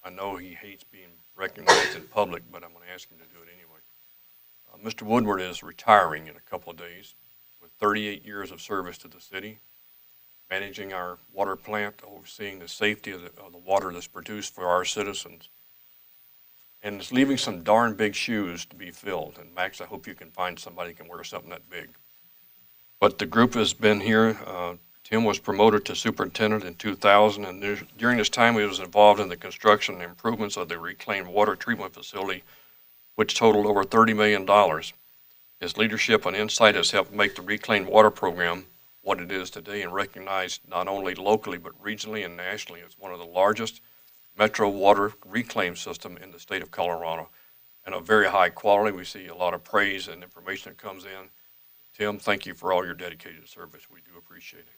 I know he hates being recognized in public, but I'm going to ask him to do it anyway. Mr. Woodward is retiring in a couple of days with 38 years of service to the city, managing our water plant, overseeing the safety of the water that's produced for our citizens. And it's leaving some darn big shoes to be filled. And Max, I hope you can find somebody who can wear something that big. But the group has been here. Tim was promoted to superintendent in 2000, and during this time he was involved in the construction and improvements of the reclaimed water treatment facility, which totaled over $30 million. His leadership and insight has helped make the reclaimed water program what it is today and recognized not only locally but regionally and nationally as one of the largest metro water reclaim system in the state of Colorado, and of very high quality. We see a lot of praise and information that comes in. Tim, thank you for all your dedicated service. We do appreciate it.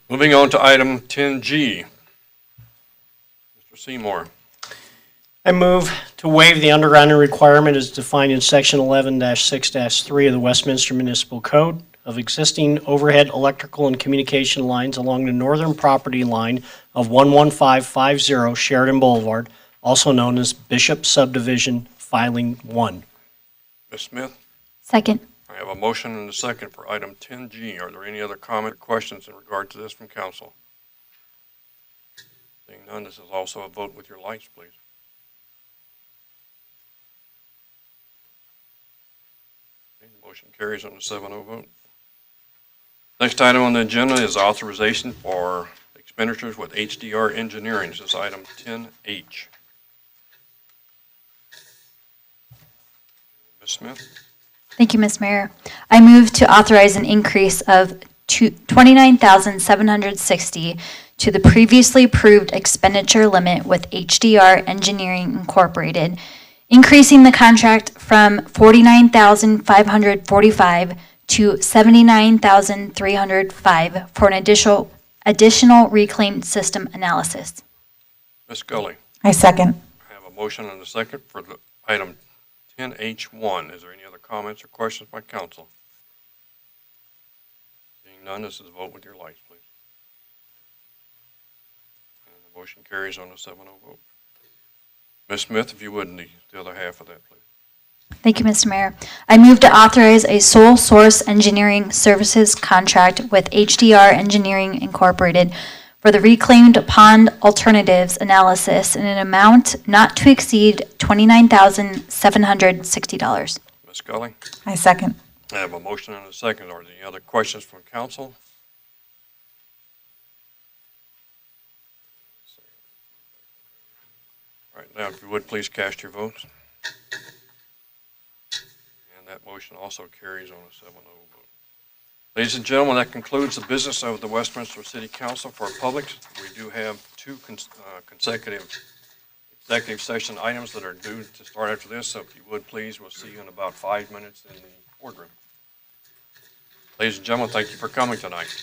Moving on to item 10G. Mr. Seymour. I move to waive the undergrounding requirement as defined in Section 11-6-3 of the Westminster Municipal Code of existing overhead electrical and communication lines along the northern property line of 11550 Sheridan Boulevard, also known as Bishop Subdivision Filing 1. Ms. Smith. Second. I have a motion and a second for item 10G. Are there any other comment or questions in regard to this from council? Seeing none, this is also a vote with your lights, please. Okay, the motion carries on a 7-0 vote. Next item on the agenda is authorization for expenditures with HDR Engineering. This is item 10H. Ms. Smith. Thank you, Ms. Mayor. I move to authorize an increase of $29,760 to the previously approved expenditure limit with HDR Engineering Incorporated, increasing the contract from $49,545 to $79,305 for an additional reclaimed system analysis. Ms. Scully, I second. I have a motion and a second for the item 10H1. Is there any other comments or questions by council? Seeing none, this is a vote with your lights, please. And the motion carries on a 7-0 vote. Ms. Smith, if you would, the other half of that, please. Thank you, Mr. Mayor. I move to authorize a sole source engineering services contract with HDR Engineering Incorporated for the reclaimed pond alternatives analysis in an amount not to exceed $29,760. Ms. Scully, I second. I have a motion and a second. Are there any other questions from council? All right, now if you would, please cast your votes. And that motion also carries on a 7-0 vote. Ladies and gentlemen, that concludes the business of the Westminster City Council for public. We do have two consecutive executive session items that are due to start after this, so if you would, please, we'll see you in about 5 minutes in the boardroom. Ladies and gentlemen, thank you for coming tonight.